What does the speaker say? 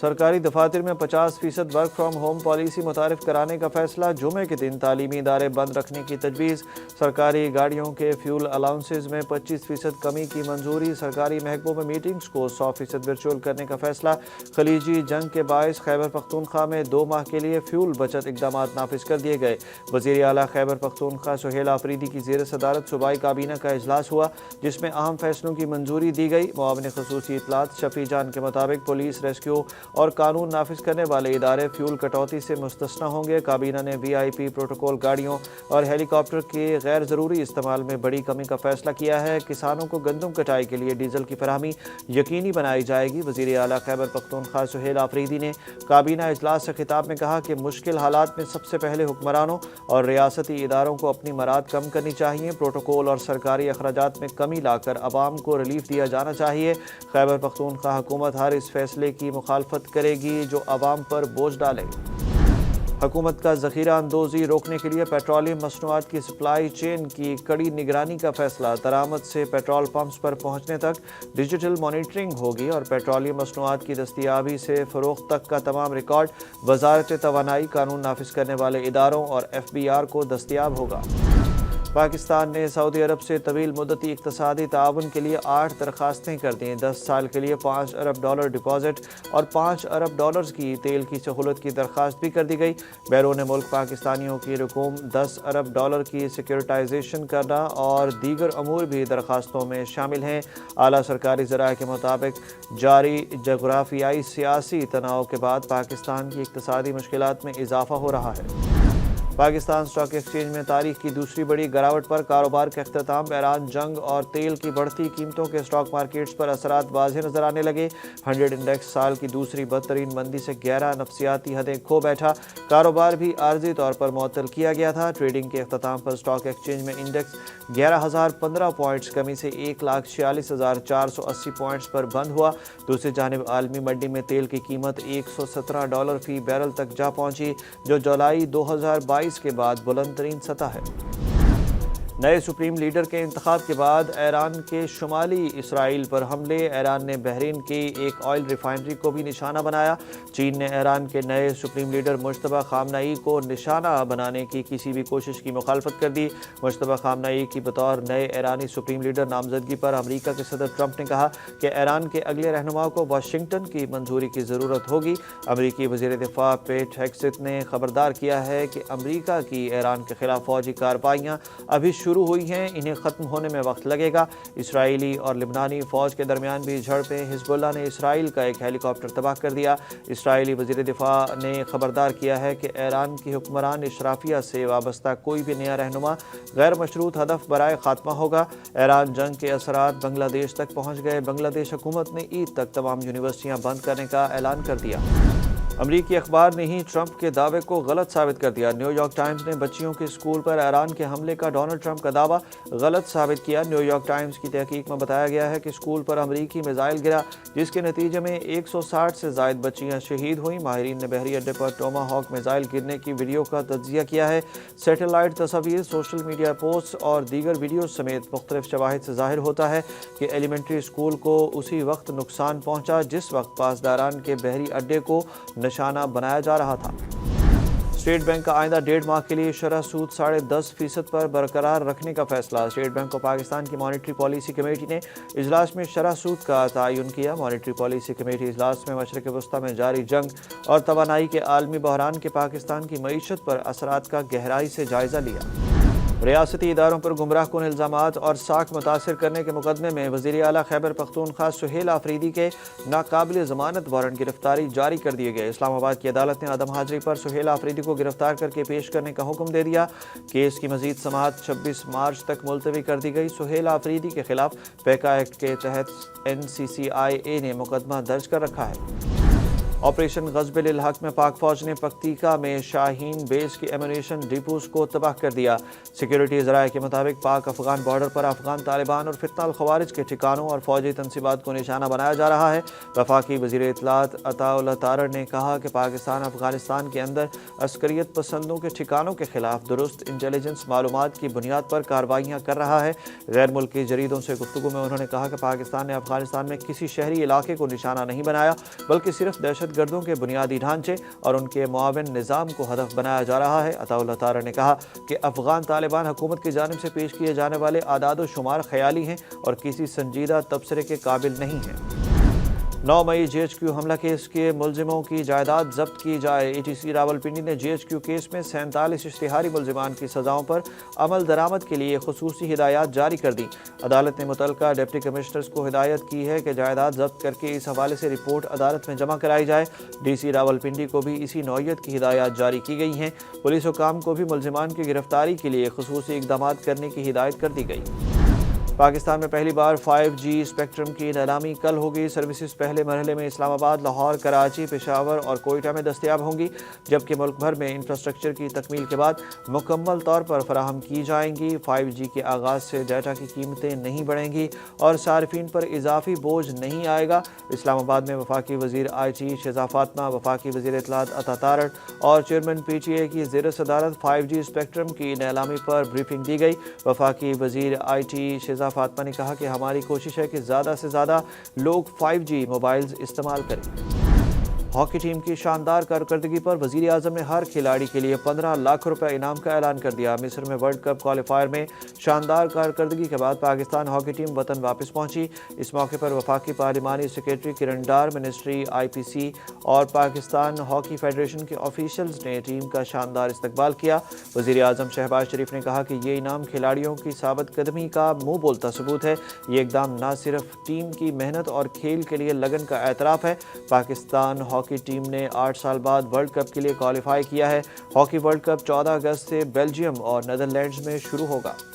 سرکاری دفاتر میں 50% ورک فرام ہوم پالیسی متعارف کرانے کا فیصلہ، جمعے کے دن تعلیمی ادارے بند رکھنے کی تجویز، سرکاری گاڑیوں کے فیول الاؤنسز میں 25% کمی کی منظوری، سرکاری محکموں میں میٹنگز کو 100% ورچوئل کرنے کا فیصلہ، خلیجی جنگ کے باعث خیبر پختونخوا میں 2 ماہ کے لیے فیول بچت اقدامات نافذ کر دیے گئے۔ وزیر اعلیٰ خیبر پختونخوا سہیل آفریدی کی زیر صدارت صوبائی کابینہ کا اجلاس ہوا، جس میں اہم فیصلوں کی منظوری دی گئی۔ معاون خصوصی اطلاعات شفیع جان کے مطابق پولیس، ریسکیو اور قانون نافذ کرنے والے ادارے فیول کٹوتی سے مستثنی ہوں گے۔ کابینہ نے VIP پروٹوکول گاڑیوں اور ہیلی کاپٹر کے غیر ضروری استعمال میں بڑی کمی کا فیصلہ کیا ہے۔ کسانوں کو گندم کٹائی کے لیے ڈیزل کی فراہمی یقینی بنائی جائے گی۔ وزیر اعلیٰ خیبر پختونخوا سہیل آفریدی نے کابینہ اجلاس سے خطاب میں کہا کہ مشکل حالات میں سب سے پہلے حکمرانوں اور ریاستی اداروں کو اپنی مراد کم کرنی چاہیے۔ پروٹوکول اور سرکاری اخراجات میں کمی لا کر عوام کو ریلیف دیا جانا چاہیے۔ خیبر پختونخوا حکومت ہر اس فیصلے کی مخالفت کرے گی جو عوام پر بوجھ ڈالے۔ حکومت کا ذخیرہ اندوزی روکنے کے لیے پیٹرولیم مصنوعات کی سپلائی چین کی کڑی نگرانی کا فیصلہ، درآمد سے پیٹرول پمپس پر پہنچنے تک ڈیجیٹل مانیٹرنگ ہوگی اور پیٹرولیم مصنوعات کی دستیابی سے فروخت تک کا تمام ریکارڈ وزارت توانائی، قانون نافذ کرنے والے اداروں اور FBR کو دستیاب ہوگا۔ پاکستان نے سعودی عرب سے طویل مدتی اقتصادی تعاون کے لیے 8 درخواستیں کر دیں۔ 10 سال کے لیے $5 ارب ڈپازٹ اور $5 ارب کی تیل کی سہولت کی درخواست بھی کر دی گئی۔ بیرون ملک پاکستانیوں کی رقوم $10 ارب کی سیکیورٹائزیشن کرنا اور دیگر امور بھی درخواستوں میں شامل ہیں۔ اعلیٰ سرکاری ذرائع کے مطابق جاری جغرافیائی سیاسی تناؤ کے بعد پاکستان کی اقتصادی مشکلات میں اضافہ ہو رہا ہے۔ پاکستان اسٹاک ایکسچینج میں تاریخ کی دوسری بڑی گراوٹ پر کاروبار کا اختتام، ایران جنگ اور تیل کی بڑھتی قیمتوں کے اسٹاک مارکیٹس پر اثرات واضح نظر آنے لگے۔ 100 انڈیکس سال کی دوسری بدترین مندی سے گہرا نفسیاتی حدیں کھو بیٹھا، کاروبار بھی عارضی طور پر معطل کیا گیا تھا۔ ٹریڈنگ کے اختتام پر اسٹاک ایکسچینج میں انڈیکس 11,015 پوائنٹس کمی سے 1,46,480 پوائنٹس پر بند ہوا۔ دوسری جانب عالمی منڈی میں تیل کی قیمت $117 فی بیرل تک جا پہنچی، جو جولائی 2022 کے بعد بلند ترین سطح ہے۔ نئے سپریم لیڈر کے انتخاب کے بعد ایران کے شمالی اسرائیل پر حملے، ایران نے بحرین کی ایک آئل ریفائنری کو بھی نشانہ بنایا۔ چین نے ایران کے نئے سپریم لیڈر مجتبی خامنئی کو نشانہ بنانے کی کسی بھی کوشش کی مخالفت کر دی۔ مجتبی خامنئی کی بطور نئے ایرانی سپریم لیڈر نامزدگی پر امریکہ کے صدر ٹرمپ نے کہا کہ ایران کے اگلے رہنما کو واشنگٹن کی منظوری کی ضرورت ہوگی۔ امریکی وزیر دفاع پیٹ ہیگسیت نے خبردار کیا ہے کہ امریکہ کی ایران کے خلاف فوجی کارروائیاں ابھی شروع ہوئی ہیں، انہیں ختم ہونے میں وقت لگے گا۔ اسرائیلی اور لبنانی فوج کے درمیان بھی جھڑپیں، حزب اللہ نے اسرائیل کا ایک ہیلی کاپٹر تباہ کر دیا۔ اسرائیلی وزیر دفاع نے خبردار کیا ہے کہ ایران کی حکمران اشرافیہ سے وابستہ کوئی بھی نیا رہنما غیر مشروط ہدف برائے خاتمہ ہوگا۔ ایران جنگ کے اثرات بنگلہ دیش تک پہنچ گئے، بنگلہ دیش حکومت نے عید تک تمام یونیورسٹیاں بند کرنے کا اعلان کر دیا۔ امریکی اخبار نے ہی ٹرمپ کے دعوے کو غلط ثابت کر دیا۔ نیو یارک ٹائمز نے بچیوں کے اسکول پر ایران کے حملے کا ڈونلڈ ٹرمپ کا دعویٰ غلط ثابت کیا۔ نیو یارک ٹائمز کی تحقیق میں بتایا گیا ہے کہ اسکول پر امریکی میزائل گرا، جس کے نتیجے میں 160 سے زائد بچیاں شہید ہوئیں۔ ماہرین نے بحری اڈے پر ٹوما ہاک میزائل گرنے کی ویڈیو کا تجزیہ کیا ہے۔ سیٹلائٹ تصاویر، سوشل میڈیا پوسٹ اور دیگر ویڈیوز سمیت مختلف شواہد سے ظاہر ہوتا ہے کہ ایلیمنٹری اسکول کو اسی وقت نقصان پہنچا جس وقت پاسداران کے بحری اڈے کو نشانہ بنایا جا رہا تھا۔ اسٹیٹ بینک کا آئندہ 1.5 ماہ کے لیے شرح سود 10.5% پر برقرار رکھنے کا فیصلہ۔ اسٹیٹ بینک آف پاکستان کی مانیٹری پالیسی کمیٹی نے اجلاس میں شرح سود کا تعین کیا۔ مانیٹری پالیسی کمیٹی اجلاس میں مشرق وسطیٰ میں جاری جنگ اور توانائی کے عالمی بحران کے پاکستان کی معیشت پر اثرات کا گہرائی سے جائزہ لیا۔ ریاستی اداروں پر گمراہ کن الزامات اور ساکھ متاثر کرنے کے مقدمے میں وزیر اعلیٰ خیبر پختونخوا سہیل آفریدی کے ناقابل ضمانت وارنٹ گرفتاری جاری کر دیے گئے۔ اسلام آباد کی عدالت نے عدم حاضری پر سہیل آفریدی کو گرفتار کر کے پیش کرنے کا حکم دے دیا۔ کیس کی مزید سماعت 26 مارچ تک ملتوی کر دی گئی۔ سہیل آفریدی کے خلاف پیکا ایکٹ کے تحت NCCIA نے مقدمہ درج کر رکھا ہے۔ آپریشن غضب للحق میں پاک فوج نے پکتیکا میں شاہین بیس کی ایمونیشن ڈیپوز کو تباہ کر دیا۔ سیکیورٹی ذرائع کے مطابق پاک افغان بارڈر پر افغان طالبان اور فتنہ الخوارج کے ٹھکانوں اور فوجی تنصیبات کو نشانہ بنایا جا رہا ہے۔ وفاقی وزیر اطلاعات عطا اللہ تارڑ نے کہا کہ پاکستان افغانستان کے اندر عسکریت پسندوں کے ٹھکانوں کے خلاف درست انٹیلیجنس معلومات کی بنیاد پر کارروائیاں کر رہا ہے۔ غیر ملکی جریدوں سے گفتگو میں انہوں نے کہا کہ پاکستان نے افغانستان میں کسی شہری علاقے کو نشانہ نہیں بنایا، بلکہ صرف دہشت دہشت گردوں کے بنیادی ڈھانچے اور ان کے معاون نظام کو ہدف بنایا جا رہا ہے۔ عطا اللہ تارڑ نے کہا کہ افغان طالبان حکومت کی جانب سے پیش کیے جانے والے اعداد و شمار خیالی ہیں اور کسی سنجیدہ تبصرے کے قابل نہیں ہیں۔ 9 مئی جی ایچ کیو حملہ کیس کے ملزموں کی جائیداد ضبط کی جائے۔ ای ٹی سی راولپنڈی نے جی ایچ کیو کیس میں 47 اشتہاری ملزمان کی سزاؤں پر عمل درآمد کے لیے خصوصی ہدایات جاری کر دی۔ عدالت نے متعلقہ ڈپٹی کمشنرز کو ہدایت کی ہے کہ جائیداد ضبط کر کے اس حوالے سے رپورٹ عدالت میں جمع کرائی جائے۔ ڈی سی راولپنڈی کو بھی اسی نوعیت کی ہدایات جاری کی گئی ہیں۔ پولیس حکام کو بھی ملزمان کی گرفتاری کے لیے خصوصی اقدامات کرنے کی ہدایت کر دی گئی۔ پاکستان میں پہلی بار 5G اسپیکٹرم کی نیلامی کل ہوگی۔ سروسز پہلے مرحلے میں اسلام آباد، لاہور، کراچی، پشاور اور کوئٹہ میں دستیاب ہوں گی، جبکہ ملک بھر میں انفراسٹرکچر کی تکمیل کے بعد مکمل طور پر فراہم کی جائیں گی۔ 5G کے آغاز سے ڈیٹا کی قیمتیں نہیں بڑھیں گی اور صارفین پر اضافی بوجھ نہیں آئے گا۔ اسلام آباد میں وفاقی وزیر آئی ٹی شہزاد فاطمہ، وفاقی وزیر اطلاعات عطا تارڑ اور چیئرمین پی ٹی اے کی زیر صدارت 5G اسپیکٹرم کی نیلامی پر بریفنگ دی گئی۔ وفاقی وزیر آئی ٹی شہزاد فاطمہ نے کہا کہ ہماری کوشش ہے کہ زیادہ سے زیادہ لوگ 5G موبائلز استعمال کریں۔ ہاکی ٹیم کی شاندار کارکردگی پر وزیر اعظم نے ہر کھلاڑی کے لیے 15 لاکھ روپے انعام کا اعلان کر دیا۔ مصر میں ورلڈ کپ کوالیفائر میں شاندار کارکردگی کے بعد پاکستان ہاکی ٹیم وطن واپس پہنچی۔ اس موقع پر وفاقی پارلیمانی سیکریٹری کرن ڈار، منسٹری آئی پی سی اور پاکستان ہاکی فیڈریشن کے آفیشلز نے ٹیم کا شاندار استقبال کیا۔ وزیر اعظم شہباز شریف نے کہا کہ یہ انعام کھلاڑیوں کی ثابت قدمی کا منہ بولتا ثبوت ہے۔ یہ اقدام نہ صرف ٹیم کی محنت اور کھیل کے لیے لگن کا اعتراف ہے۔ پاکستان ہاکی ٹیم نے 8 سال بعد ورلڈ کپ کے لیے کوالیفائی کیا ہے۔ ہاکی ورلڈ کپ 14 اگست سے بیلجیم اور نیدرلینڈز میں شروع ہوگا۔